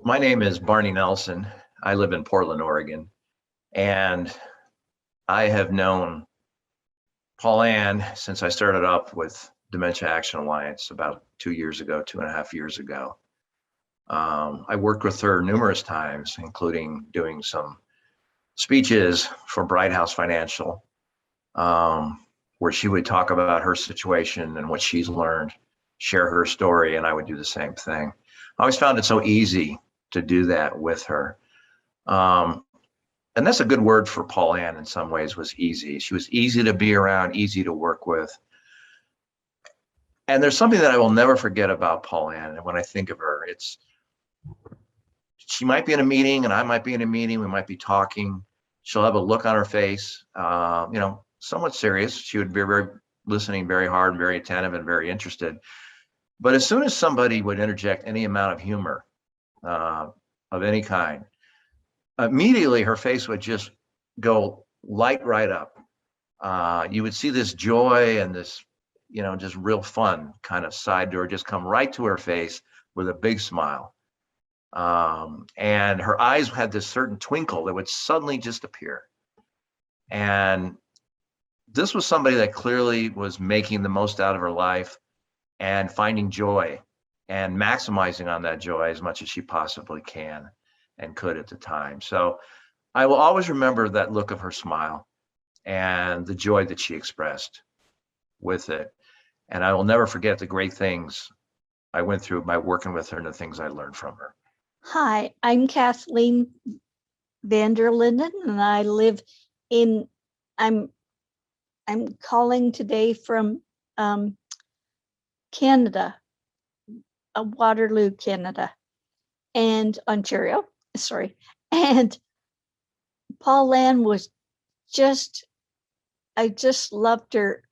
My name is Barney Nelson. I live in Portland, Oregon, and I have known Paulan since I started up with Dementia Action Alliance about 2.5 years ago. I worked with her numerous times, including doing some speeches for Bright House Financial, where she would talk about her situation and what she's learned, share her story, and I would do the same thing. I always found it so easy to do that with her. And that's a good word for Paulan in some ways, was easy. She was easy to be around, easy to work with. And there's something that I will never forget about Paulan. And when I think of her, she might be in a meeting and I might be in a meeting. We might be talking. She'll have a look on her face, somewhat serious. She would be listening very hard, very attentive, and very interested. But as soon as somebody would interject any amount of humor of any kind, immediately her face would just go light right up. You would see this joy and this, just real fun kind of side to her just come right to her face with a big smile. And her eyes had this certain twinkle that would suddenly just appear. And this was somebody that clearly was making the most out of her life and finding joy and maximizing on that joy as much as she possibly can and could at the time. So I will always remember that look of her smile and the joy that she expressed with it. And I will never forget the great things I went through by working with her and the things I learned from her. Hi, I'm Kathleen vanderinden, and I live in, I'm calling today from Canada, Waterloo, Canada, and Ontario, sorry. And Paulan was I just loved her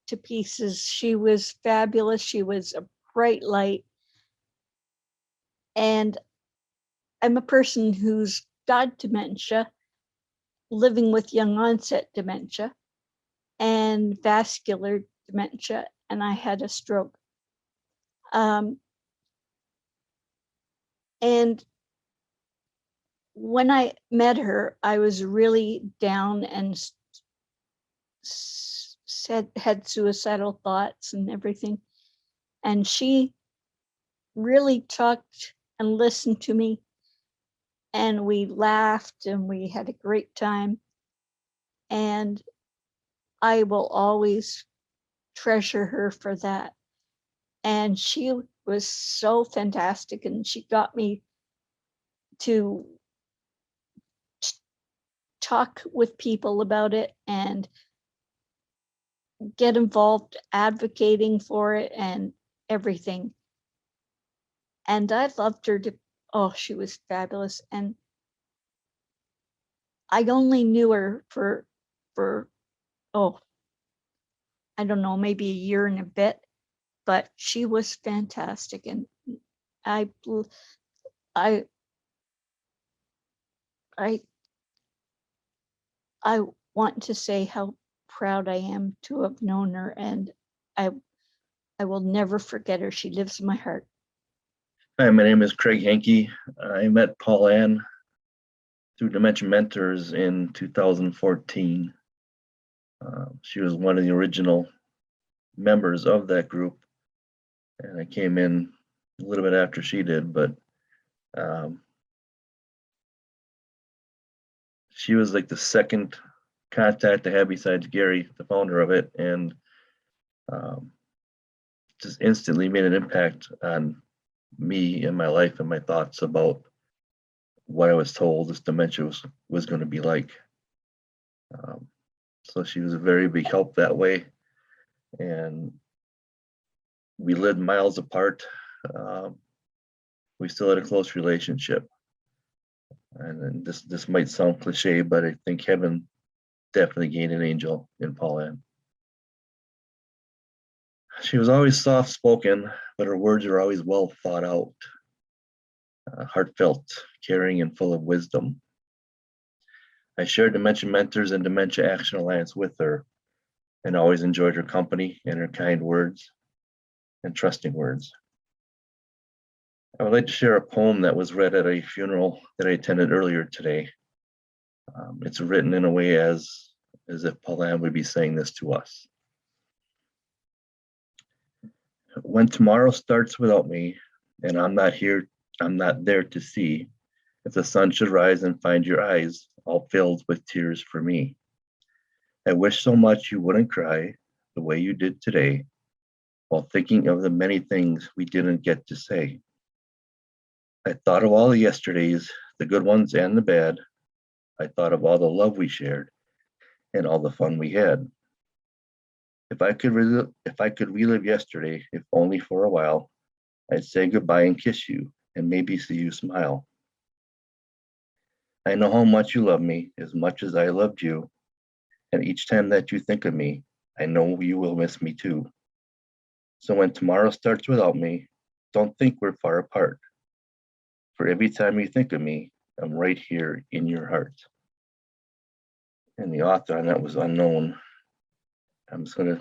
to pieces. She was fabulous. She was a bright light. And I'm a person who's got dementia, living with young onset dementia and vascular dementia, and I had a stroke. And when I met her, I was really down and had suicidal thoughts and everything. And she really talked and listened to me, and we laughed and we had a great time. And I will always treasure her for that. And she was so fantastic, and she got me to talk with people about it and get involved advocating for it and everything. And I loved her she was fabulous. And I only knew her for I don't know, maybe a year and a bit, but she was fantastic. And I want to say how proud I am to have known her, and I will never forget her. She lives in my heart. Hi, my name is Craig Hanke. I met Paulan through Dementia Mentors in 2014. She was one of the original members of that group, and I came in a little bit after she did, but she was like the second contact I had besides Gary, the founder of it, and just instantly made an impact on me and my life and my thoughts about what I was told this dementia was going to be like. So she was a very big help that way, and we lived miles apart. We still had a close relationship, and this might sound cliche, but I think heaven definitely gained an angel in Paulan. She was always soft-spoken, but her words are always well thought out, heartfelt, caring, and full of wisdom. I shared Dementia Mentors and Dementia Action Alliance with her, and always enjoyed her company and her kind words and trusting words. I would like to share a poem that was read at a funeral that I attended earlier today. It's written in a way as if Paulan would be saying this to us. When tomorrow starts without me, and I'm not there to see, if the sun should rise and find your eyes all filled with tears for me. I wish so much you wouldn't cry the way you did today, while thinking of the many things we didn't get to say. I thought of all the yesterdays, the good ones and the bad. I thought of all the love we shared and all the fun we had. If I could relive yesterday, if only for a while, I'd say goodbye and kiss you and maybe see you smile. I know how much you love me as much as I loved you. And each time that you think of me, I know you will miss me too. So when tomorrow starts without me, don't think we're far apart. For every time you think of me, I'm right here in your heart. And the author on that was unknown. I'm just gonna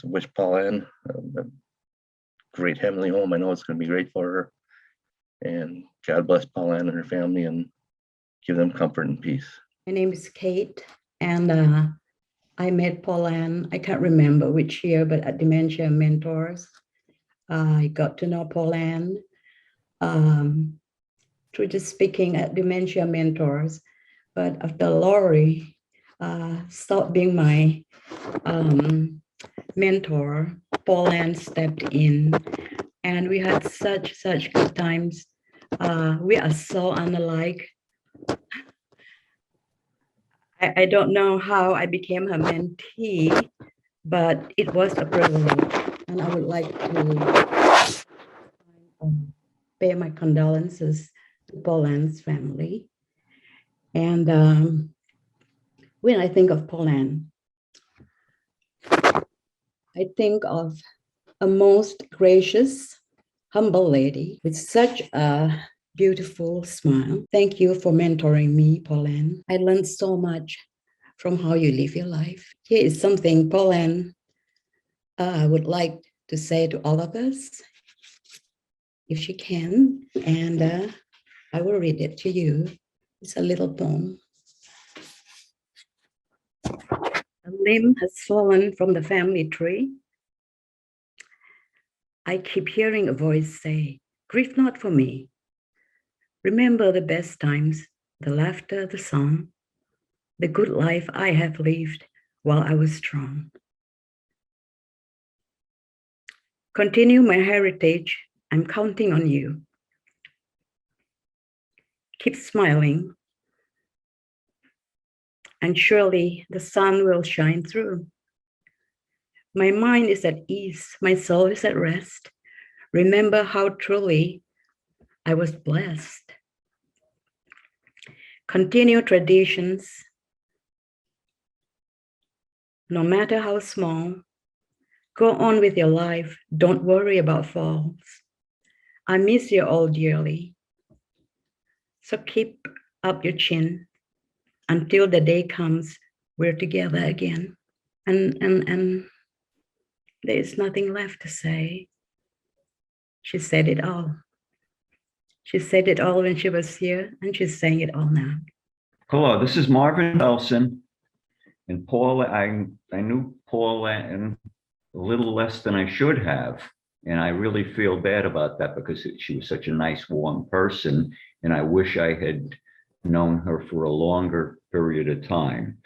wish Paulan a great heavenly home. I know it's gonna be great for her. And God bless Paulan and her family and give them comfort and peace. My name is Kate, and I met Paulan, I can't remember which year, but at Dementia Mentors. I got to know Paulan through just speaking at Dementia Mentors. But after Laurie stopped being my mentor, Paulan stepped in, and we had such good times. We are so unlike. I don't know how I became her mentee, but it was a privilege, and I would like to pay my condolences to Paulan's family. And when I think of Paulan, I think of a most gracious, humble lady with such a beautiful smile. Thank you for mentoring me, Paulan. I learned so much from how you live your life. Here is something Paulan would like to say to all of us, if she can, and I will read it to you. It's a little poem. A limb has fallen from the family tree. I keep hearing a voice say, "Grieve not for me. Remember the best times, the laughter, the song, the good life I have lived while I was strong. Continue my heritage. I'm counting on you. Keep smiling, and surely the sun will shine through. My mind is at ease, my soul is at rest. Remember how truly I was blessed. Continue traditions, no matter how small. Go on with your life, don't worry about falls. I miss you all dearly. So keep up your chin until the day comes we're together again. And there is nothing left to say. She said it all. She said it all when she was here, and she's saying it all now. Hello, this is Marvin Nelson, and Paulan. I knew Paulan a little less than I should have, and I really feel bad about that because she was such a nice, warm person, and I wish I had known her for a longer period of time.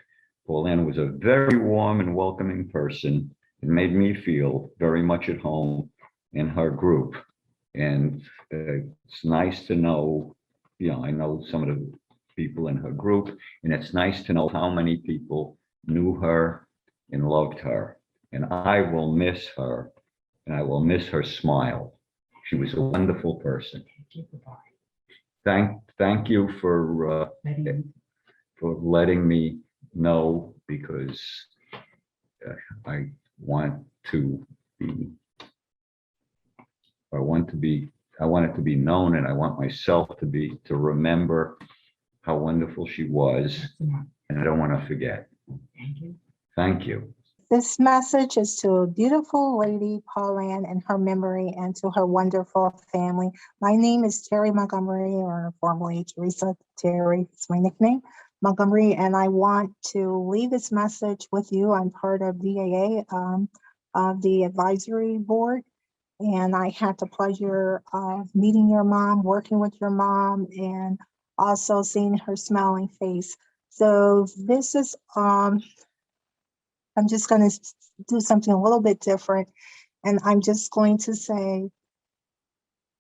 Paulan was a very warm and welcoming person. It made me feel very much at home in her group, and it's nice to know, I know some of the people in her group, and it's nice to know how many people knew her and loved her. And I will miss her, and I will miss her smile. She was a wonderful person. Thank you for letting me know, because I want it to be known, and I want myself to remember how wonderful she was, and I don't want to forget. Thank you. This message is to a beautiful lady, Paulan, and her memory, and to her wonderful family. My name is Terrie Montgomery, or formerly Theresa. Terrie is my nickname, Montgomery, and I want to leave this message with you. I'm part of DAA, of the advisory board, and I had the pleasure of meeting your mom, working with your mom, and also seeing her smiling face. So this is, I'm just going to do something a little bit different. And I'm just going to say,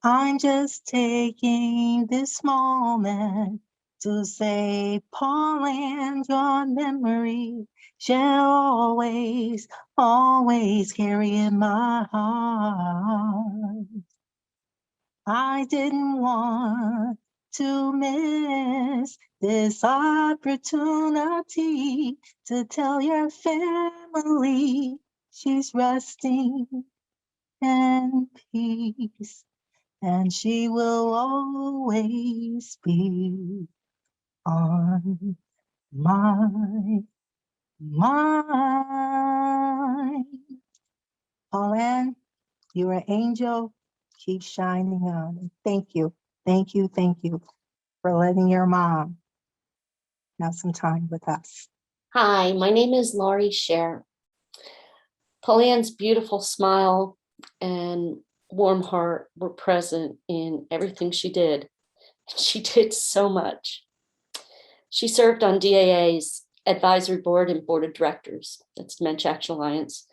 I'm just taking this moment to say, Paulan, your memory shall always, always carry in my heart. I didn't want to miss this opportunity to tell your family she's resting in peace, and she will always be on my mind. Paulan, you're an angel. Keep shining on. Thank you. Thank you. Thank you for letting your mom have some time with us. Hi, my name is Laurie Scherrer. Paulan's beautiful smile and warm heart were present in everything she did. She did so much. She served on DAA's advisory board and board of directors. That's Dementia Action Alliance.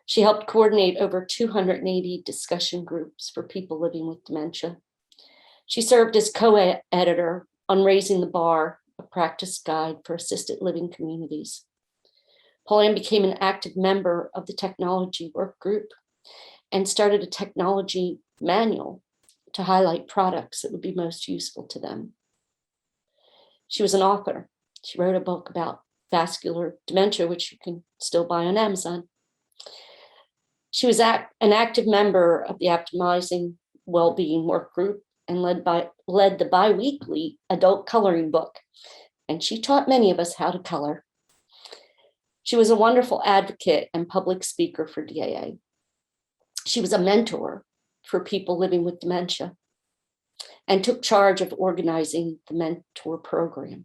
She helped coordinate over 280 discussion groups for people living with dementia. She served as co-editor on Raising the Bar, a practice guide for assisted living communities. Paulan became an active member of the technology work group and started a technology manual to highlight products that would be most useful to them. She was an author. She wrote a book about vascular dementia, which you can still buy on Amazon. She was an active member of the Optimizing Wellbeing Work Group and led the bi-weekly adult coloring book. And she taught many of us how to color. She was a wonderful advocate and public speaker for DAA. She was a mentor for people living with dementia and took charge of organizing the mentor program.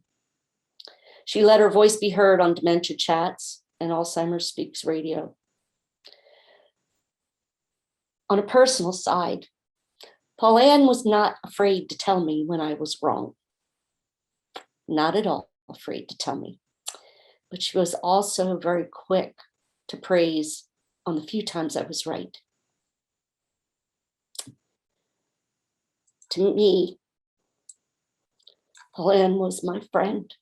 She let her voice be heard on Dementia Chats and Alzheimer Speaks Radio. On a personal side, Paulan was not afraid to tell me when I was wrong. Not at all afraid to tell me. But she was also very quick to praise on the few times I was right. To me, Paulan was my friend.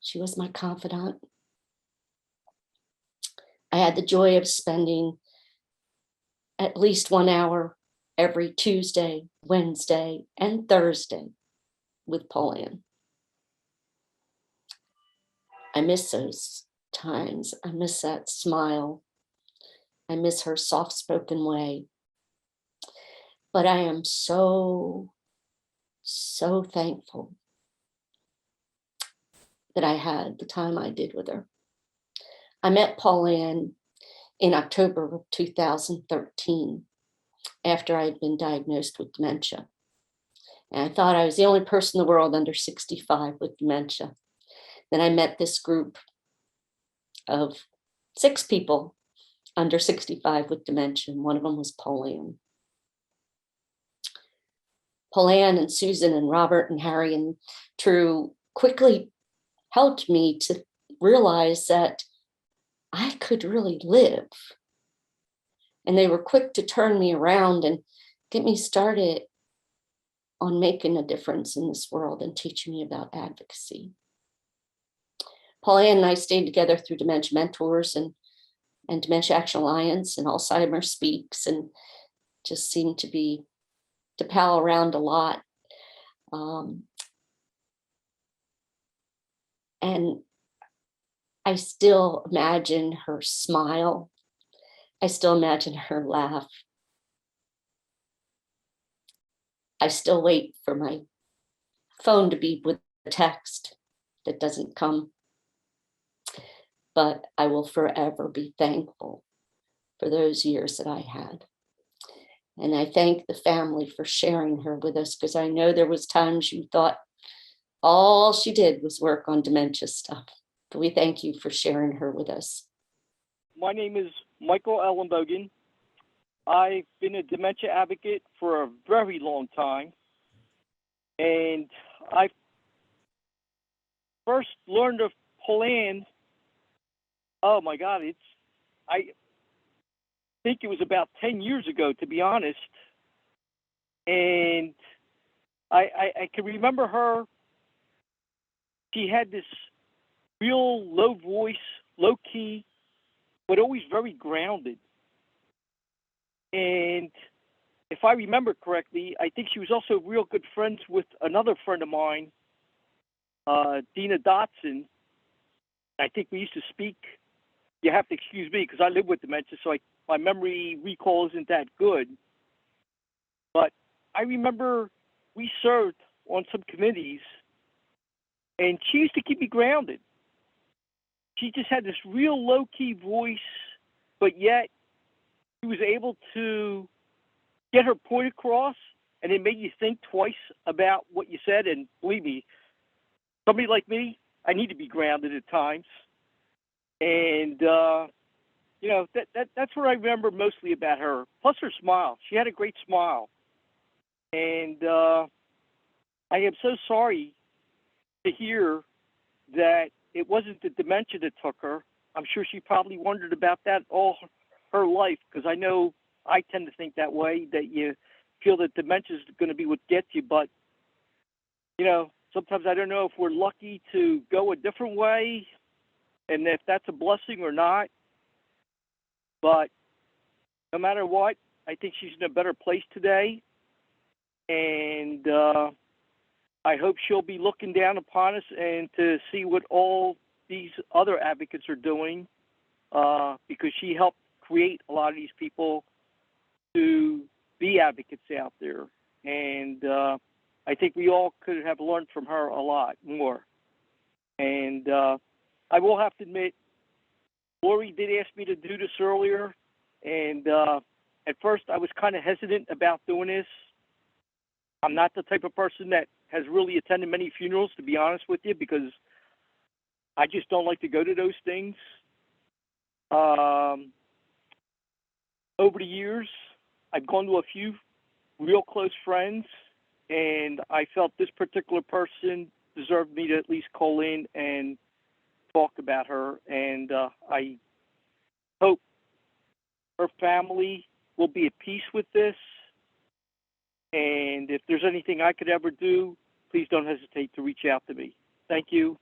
She was my confidant. I had the joy of spending at least 1 hour every Tuesday, Wednesday, and Thursday with Paulan. I miss those times. I miss that smile. I miss her soft-spoken way. But I am so, so thankful that I had the time I did with her. I met Paulan in October of 2013 after I had been diagnosed with dementia. And I thought I was the only person in the world under 65 with dementia. Then I met this group of 6 people under 65 with dementia, and one of them was Paulan. Paulan and Susan and Robert and Harry and True quickly helped me to realize that I could really live. And they were quick to turn me around and get me started on making a difference in this world and teaching me about advocacy. Paulan and I stayed together through Dementia Mentors and Dementia Action Alliance and Alzheimer Speaks, and just seemed to pal around a lot. And I still imagine her smile. I still imagine her laugh. I still wait for my phone to beep with a text that doesn't come. but I will forever be thankful for those years that I had. And I thank the family for sharing her with us, because I know there was times you thought all she did was work on dementia stuff. But we thank you for sharing her with us. My name is Michael Ellenbogen. I've been a dementia advocate for a very long time. And I first learned of Paulan, oh my God, I think it was about 10 years ago, to be honest. And I can remember her. She had this real low voice, low key, but always very grounded. And if I remember correctly, I think she was also real good friends with another friend of mine, Dina Dotson. I think we used to speak. You have to excuse me because I live with dementia, so my memory recall isn't that good. But I remember we served on some committees, and she used to keep me grounded. She just had this real low-key voice, but yet she was able to get her point across, and it made you think twice about what you said. And believe me, somebody like me, I need to be grounded at times. And you know, that's what I remember mostly about her. Plus her smile. She had a great smile. And I am so sorry to hear that it wasn't the dementia that took her. I'm sure she probably wondered about that all her life, because I know I tend to think that way, that you feel that dementia is going to be what gets you. But, you know, sometimes I don't know if we're lucky to go a different way and if that's a blessing or not. But no matter what, I think she's in a better place today. And I hope she'll be looking down upon us and to see what all these other advocates are doing, because she helped create a lot of these people to be advocates out there. And I think we all could have learned from her a lot more. And I will have to admit, Laurie did ask me to do this earlier, and at first I was kind of hesitant about doing this. I'm not the type of person that has really attended many funerals, to be honest with you, because I just don't like to go to those things. Over the years, I've gone to a few real close friends, and I felt this particular person deserved me to at least call in and talk about her. And I hope her family will be at peace with this. And if there's anything I could ever do, please don't hesitate to reach out to me. Thank you.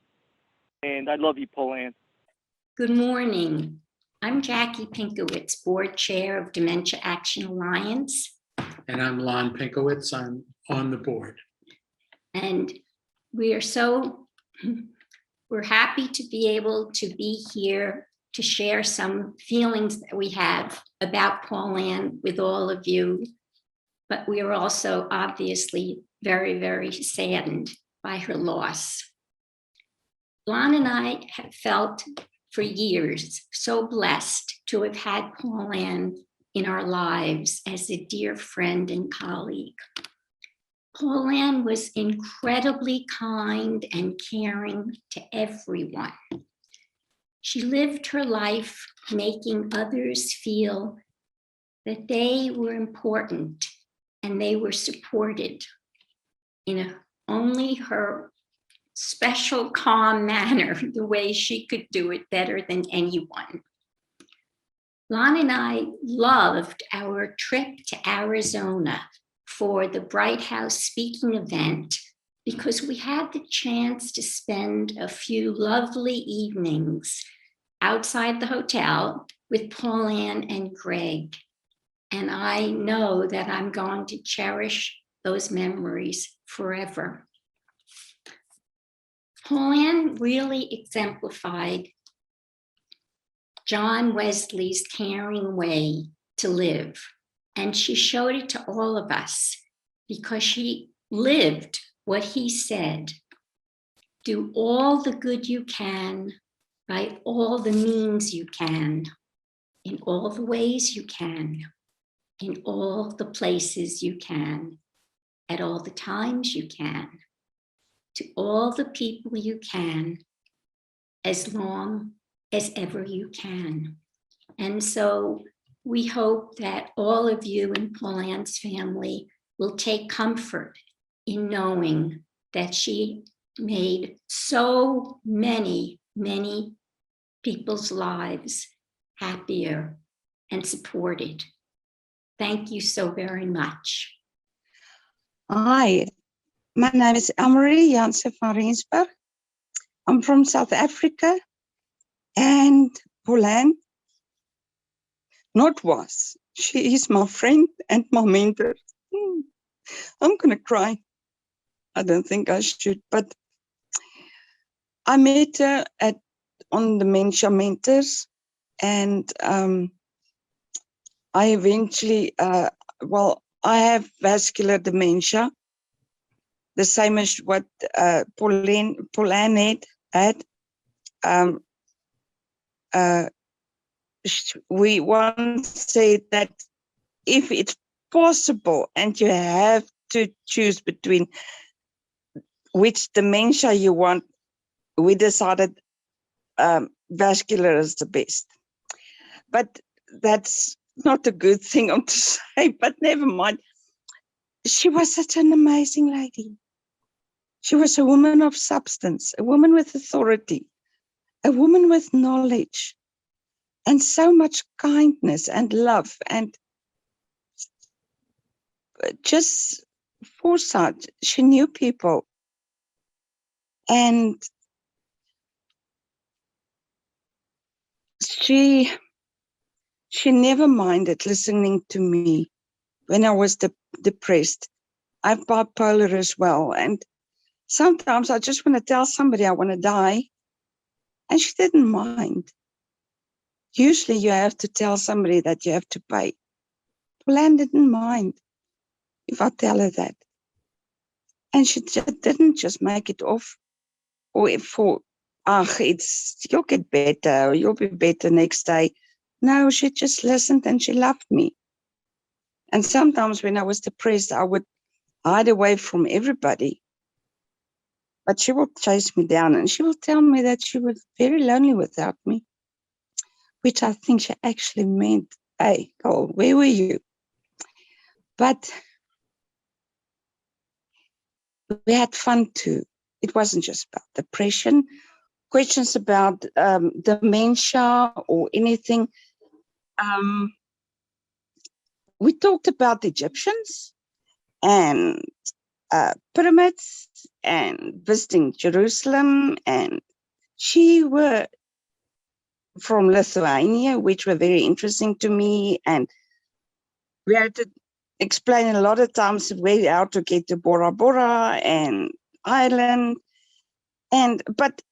And I love you, Paulan. Good morning. I'm Jackie Pinkowitz, Board Chair of Dementia Action Alliance. And I'm Lon Pinkowitz. I'm on the board. And we're happy to be able to be here to share some feelings that we have about Paulan with all of you. But we are also obviously very, very saddened by her loss. Lon and I have felt for years so blessed to have had Paulan in our lives as a dear friend and colleague. Paulan was incredibly kind and caring to everyone. She lived her life making others feel that they were important and they were supported in only her special, calm manner, the way she could do it better than anyone. Lon and I loved our trip to Arizona for the Bright House speaking event because we had the chance to spend a few lovely evenings outside the hotel with Paulan and Greg. And I know that I'm going to cherish those memories forever. Paulan really exemplified John Wesley's caring way to live. And she showed it to all of us because she lived what he said. Do all the good you can by all the means you can, in all the ways you can, in all the places you can, at all the times you can, to all the people you can, as long as ever you can. And so we hope that all of you in Paulan's family will take comfort in knowing that she made so many, many people's lives happier and supported. Thank you so very much. Hi, my name is Elmarie Jansen van Rensburg. I'm from South Africa, and Paulan not was. She is my friend and my mentor. I'm gonna cry. I don't think I should, but I met her on Dementia Mentors, and I eventually, I have vascular dementia, the same as what Paulan had. We once said that if it's possible and you have to choose between which dementia you want, we decided vascular is the best. But that's not a good thing to say, but never mind. She was such an amazing lady. She was a woman of substance, a woman with authority, a woman with knowledge, and so much kindness and love and just foresight. She knew people. And she never minded listening to me when I was depressed. I'm bipolar as well. And sometimes I just want to tell somebody I want to die. And she didn't mind. Usually you have to tell somebody that you have to pay. Paulan didn't mind if I tell her that. And she didn't just make it off or you'll get better, or you'll be better next day. No, she just listened and she loved me. And sometimes when I was depressed, I would hide away from everybody. But she will chase me down and she will tell me that she was very lonely without me, which I think she actually meant, hey, girl, where were you? But we had fun too. It wasn't just about depression. Questions about dementia or anything. We talked about the Egyptians and pyramids and visiting Jerusalem, and she were from Lithuania, which were very interesting to me, and we had to explain a lot of times how to get to Bora Bora and Ireland, but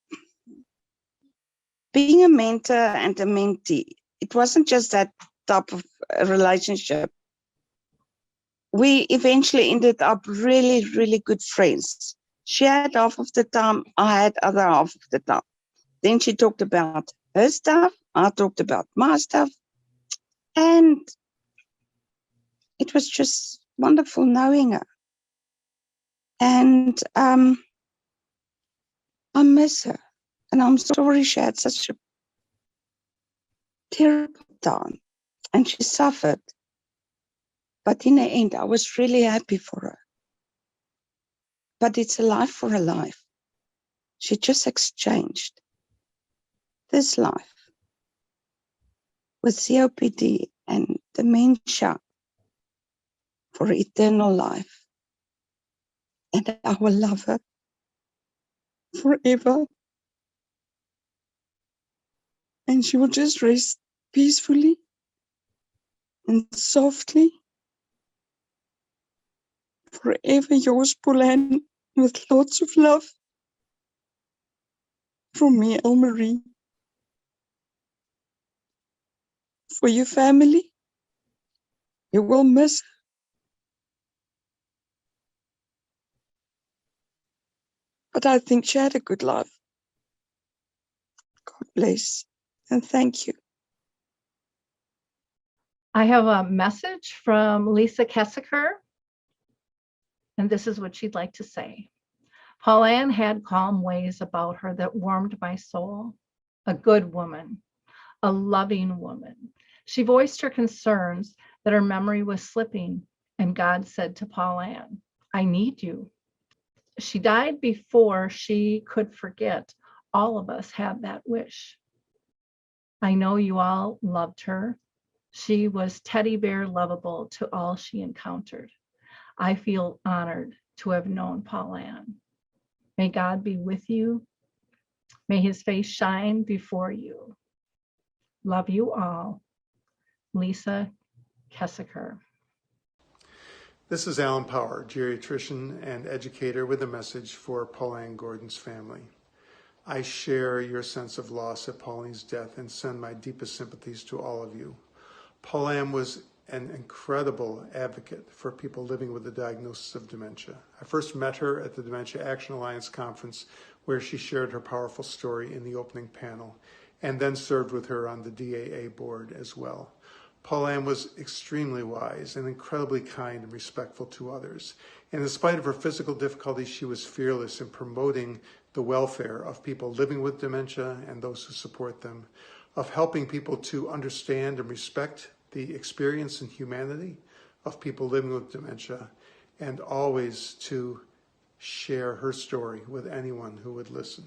being a mentor and a mentee, it wasn't just that type of relationship. We eventually ended up really, really good friends. She had half of the time, I had other half of the time. Then she talked about her stuff, I talked about my stuff, and it was just wonderful knowing her. And I miss her, and I'm sorry she had such a terrible time, and she suffered. But in the end, I was really happy for her. But it's a life for a life. She just exchanged this life with COPD and dementia for eternal life. And I will love her forever. And she will just rest peacefully and softly. Forever yours, Paulan, with lots of love from me, Elmarie. For your family, you will miss her. But I think she had a good life. God bless. bless. And thank you. I have a message from Lisa Kessiker, and this is what she'd like to say. Paulan had calm ways about her that warmed my soul. A good woman, a loving woman. She voiced her concerns that her memory was slipping, and God said to Paulan, I need you. She died before she could forget. All of us had that wish. I know you all loved her. She was teddy bear lovable to all she encountered. I feel honored to have known Paulan. May God be with you. May his face shine before you. Love you all. Lisa Kessiker. This is Alan Power, geriatrician and educator with a message for Paulan Gordon's family. I share your sense of loss at Pauline's death and send my deepest sympathies to all of you. Paulan was an incredible advocate for people living with the diagnosis of dementia. I first met her at the Dementia Action Alliance conference, where she shared her powerful story in the opening panel, and then served with her on the DAA board as well. Paulan was extremely wise and incredibly kind and respectful to others. And in spite of her physical difficulties, she was fearless in promoting the welfare of people living with dementia and those who support them, of helping people to understand and respect the experience and humanity of people living with dementia, and always to share her story with anyone who would listen.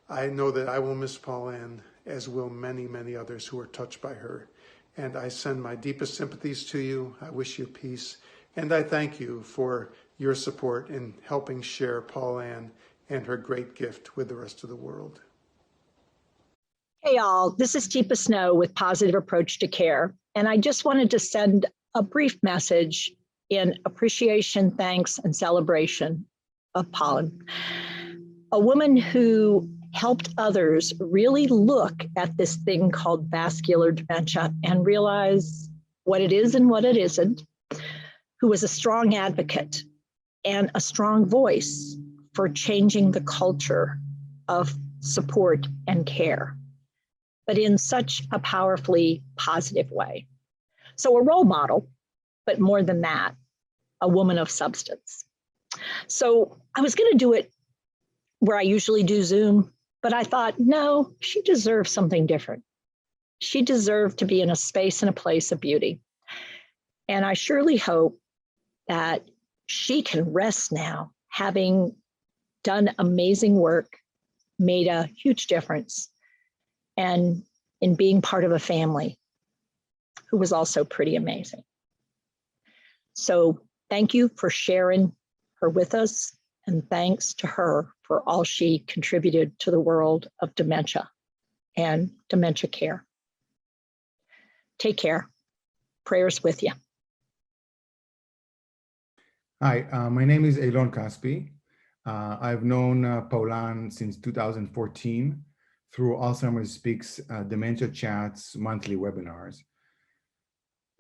I know that I will miss Paulan, as will many, many others who are touched by her. And I send my deepest sympathies to you. I wish you peace. And I thank you for your support in helping share Paulan and her great gift with the rest of the world. Hey all, this is Teepa Snow with Positive Approach to Care. And I just wanted to send a brief message in appreciation, thanks, and celebration of Paulan. A woman who helped others really look at this thing called vascular dementia and realize what it is and what it isn't, who was a strong advocate and a strong voice for changing the culture of support and care, but in such a powerfully positive way. So a role model, but more than that, a woman of substance. So I was going to do it where I usually do Zoom, but I thought, no, she deserves something different. She deserved to be in a space and a place of beauty. And I surely hope that she can rest now, having done amazing work, made a huge difference, and in being part of a family who was also pretty amazing. So thank you for sharing her with us, and thanks to her for all she contributed to the world of dementia and dementia care. Take care. Prayers with you. Hi, my name is Elon Caspi. I've known Paulan since 2014 through Alzheimer Speaks Dementia Chats monthly webinars.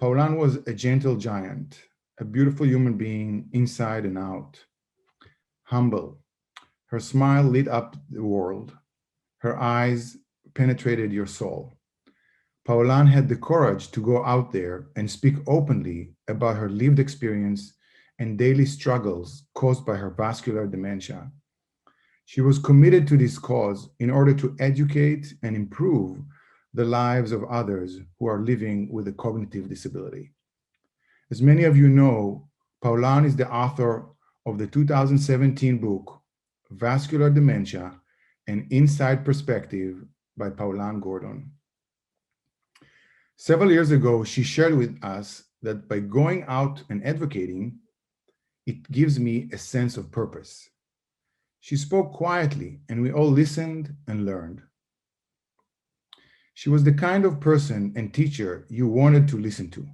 Paulan was a gentle giant, a beautiful human being inside and out, humble. Her smile lit up the world. Her eyes penetrated your soul. Paulan had the courage to go out there and speak openly about her lived experience and daily struggles caused by her vascular dementia. She was committed to this cause in order to educate and improve the lives of others who are living with a cognitive disability. As many of you know, Paulan is the author of the 2017 book, Vascular Dementia, An Inside Perspective by Paulan Gordon. Several years ago, she shared with us that by going out and advocating, it gives me a sense of purpose. She spoke quietly, and we all listened and learned. She was the kind of person and teacher you wanted to listen to,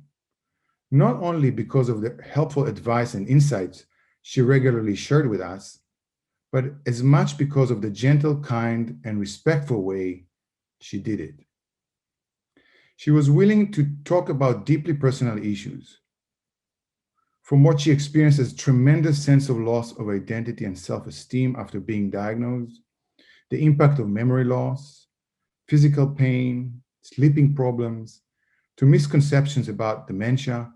not only because of the helpful advice and insights she regularly shared with us, but as much because of the gentle, kind, and respectful way she did it. She was willing to talk about deeply personal issues. From what she experienced as tremendous sense of loss of identity and self-esteem after being diagnosed, the impact of memory loss, physical pain, sleeping problems, to misconceptions about dementia,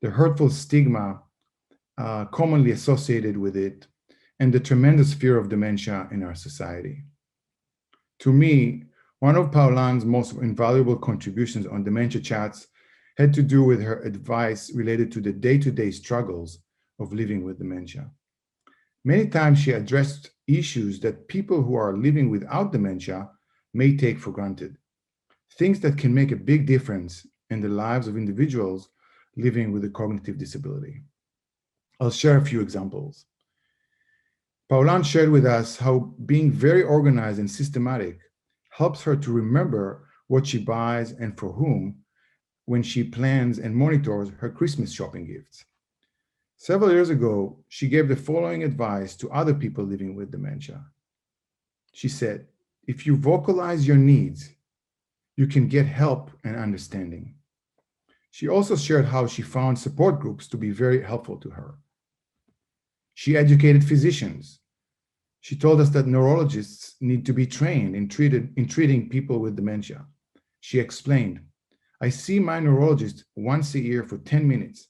the hurtful stigma commonly associated with it, and the tremendous fear of dementia in our society. To me, one of Paulan's most invaluable contributions on Dementia Chats had to do with her advice related to the day-to-day struggles of living with dementia. Many times she addressed issues that people who are living without dementia may take for granted, things that can make a big difference in the lives of individuals living with a cognitive disability. I'll share a few examples. Paulan shared with us how being very organized and systematic helps her to remember what she buys and for whom when she plans and monitors her Christmas shopping gifts. Several years ago, she gave the following advice to other people living with dementia. She said, if you vocalize your needs, you can get help and understanding. She also shared how she found support groups to be very helpful to her. She educated physicians. She told us that neurologists need to be trained in treating people with dementia. She explained, I see my neurologist once a year for 10 minutes.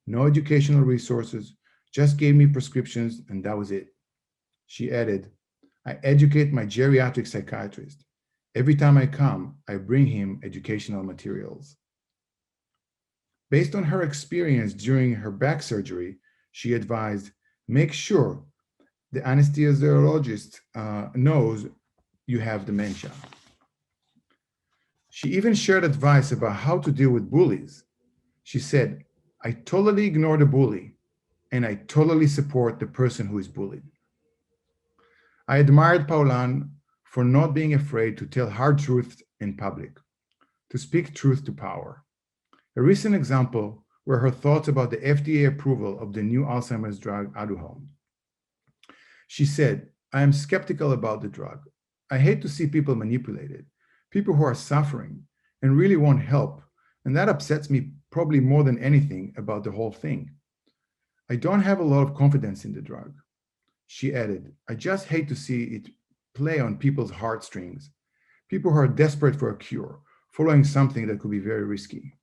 No educational resources, just gave me prescriptions and that was it. She added, I educate my geriatric psychiatrist. Every time I come, I bring him educational materials. Based on her experience during her back surgery, she advised, make sure the anesthesiologist knows you have dementia. She even shared advice about how to deal with bullies. She said, I totally ignore the bully and I totally support the person who is bullied. I admired Paulan for not being afraid to tell hard truths in public, to speak truth to power. A recent example were her thoughts about the FDA approval of the new Alzheimer's drug Aduhelm. She said, I am skeptical about the drug. I hate to see people manipulated, people who are suffering and really want help, and that upsets me probably more than anything about the whole thing. I don't have a lot of confidence in the drug. She added, I just hate to see it play on people's heartstrings, people who are desperate for a cure, following something that could be very risky.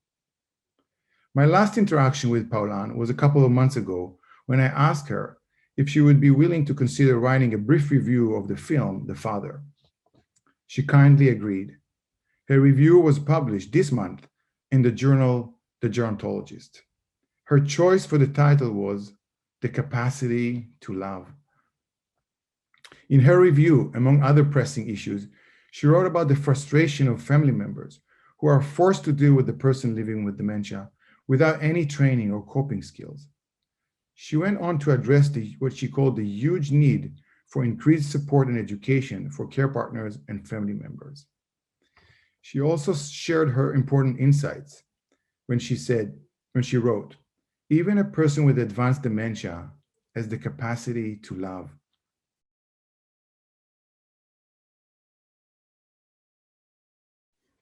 My last interaction with Paulan was a couple of months ago when I asked her if she would be willing to consider writing a brief review of the film, The Father. She kindly agreed. Her review was published this month in the journal, The Gerontologist. Her choice for the title was The Capacity to Love. In her review, among other pressing issues, she wrote about the frustration of family members who are forced to deal with the person living with dementia without any training or coping skills. She went on to address what she called the huge need for increased support and education for care partners and family members. She also shared her important insights when she wrote, even a person with advanced dementia has the capacity to love.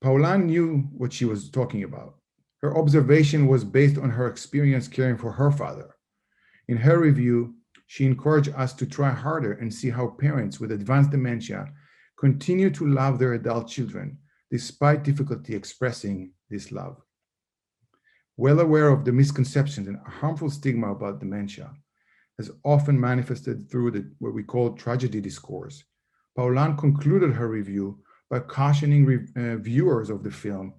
Paulan knew what she was talking about. Her observation was based on her experience caring for her father. In her review, she encouraged us to try harder and see how parents with advanced dementia continue to love their adult children despite difficulty expressing this love. Well aware of the misconceptions and harmful stigma about dementia, as often manifested through what we call tragedy discourse, Paulan concluded her review by cautioning viewers of the film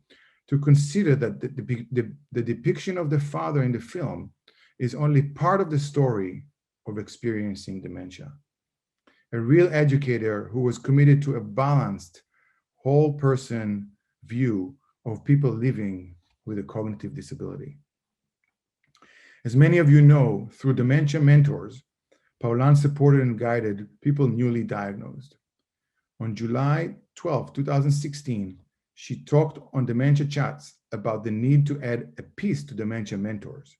to consider that the depiction of the father in the film is only part of the story of experiencing dementia. A real educator who was committed to a balanced, whole person view of people living with a cognitive disability. As many of you know, through Dementia Mentors, Paulan supported and guided people newly diagnosed. On July 12, 2016, she talked on Dementia Chats about the need to add a piece to Dementia Mentors,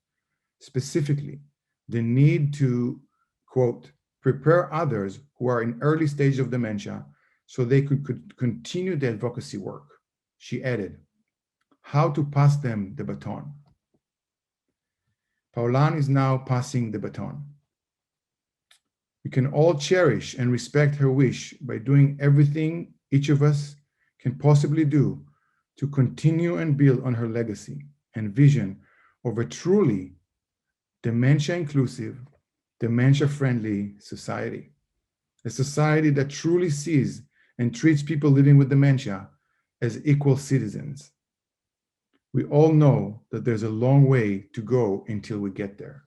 specifically the need to, quote, prepare others who are in early stages of dementia so they could continue the advocacy work. She added, how to pass them the baton. Paulan is now passing the baton. We can all cherish and respect her wish by doing everything each of us can possibly do to continue and build on her legacy and vision of a truly dementia-inclusive, dementia-friendly society. A society that truly sees and treats people living with dementia as equal citizens. We all know that there's a long way to go until we get there.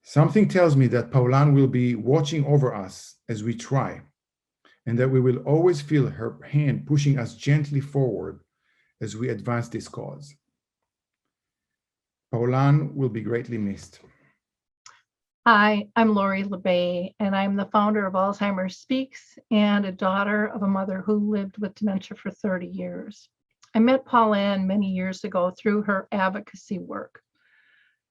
Something tells me that Paulan will be watching over us as we try, and that we will always feel her hand pushing us gently forward as we advance this cause. Paulan will be greatly missed. Hi, I'm Laurie LeBay, and I'm the founder of Alzheimer Speaks and a daughter of a mother who lived with dementia for 30 years. I met Paulan many years ago through her advocacy work.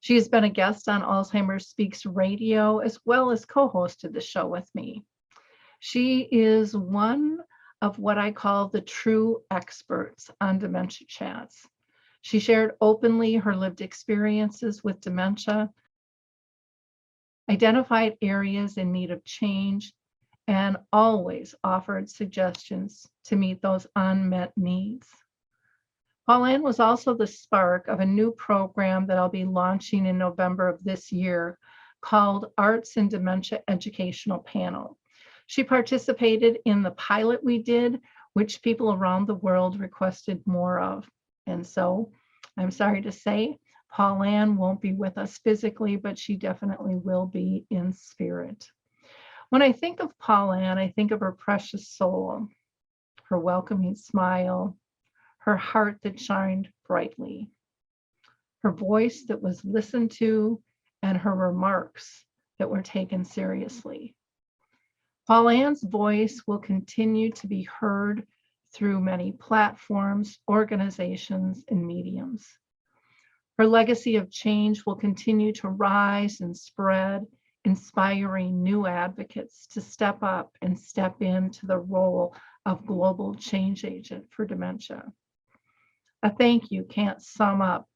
She has been a guest on Alzheimer Speaks Radio, as well as co-hosted the show with me. She is one of what I call the true experts on Dementia Chats. She shared openly her lived experiences with dementia, identified areas in need of change, and always offered suggestions to meet those unmet needs. Paulan was also the spark of a new program that I'll be launching in November of this year called Arts in Dementia Educational Panel. She participated in the pilot we did, which people around the world requested more of. And so I'm sorry to say, Paulan won't be with us physically, but she definitely will be in spirit. When I think of Paulan, I think of her precious soul, her welcoming smile, her heart that shined brightly, her voice that was listened to, and her remarks that were taken seriously. Paulan's voice will continue to be heard through many platforms, organizations, and mediums. Her legacy of change will continue to rise and spread, inspiring new advocates to step up and step into the role of global change agent for dementia. A thank you can't sum up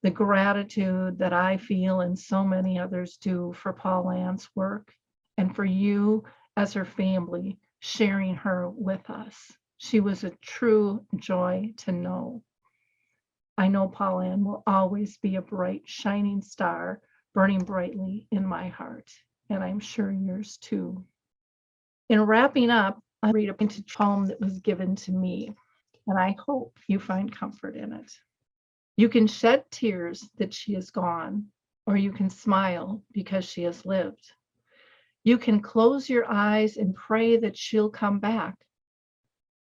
the gratitude that I feel and so many others do for Paulan's work and for you as her family sharing her with us. She was a true joy to know. I know Paulan will always be a bright, shining star burning brightly in my heart, and I'm sure yours too. In wrapping up, I read a poem that was given to me, and I hope you find comfort in it. You can shed tears that she is gone, or you can smile because she has lived. You can close your eyes and pray that she'll come back,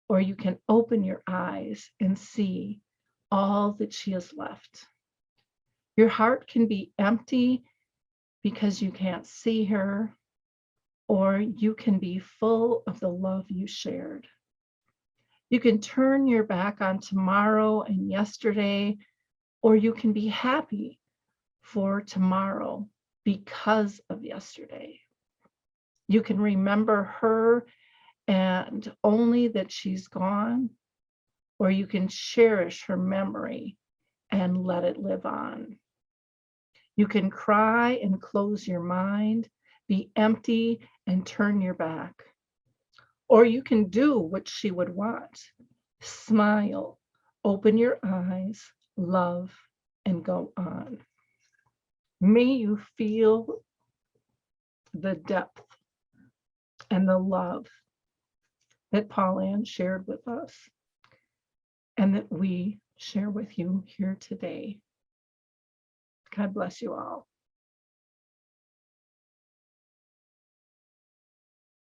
or you can open your eyes and see all that she has left. Your heart can be empty because you can't see her, or you can be full of the love you shared. You can turn your back on tomorrow and yesterday, or you can be happy for tomorrow because of yesterday. You can remember her and only that she's gone, or you can cherish her memory and let it live on. You can cry and close your mind, be empty and turn your back. Or you can do what she would want. Smile, open your eyes, love, and go on. May you feel the depth and the love that Paulan shared with us and that we share with you here today. God bless you all.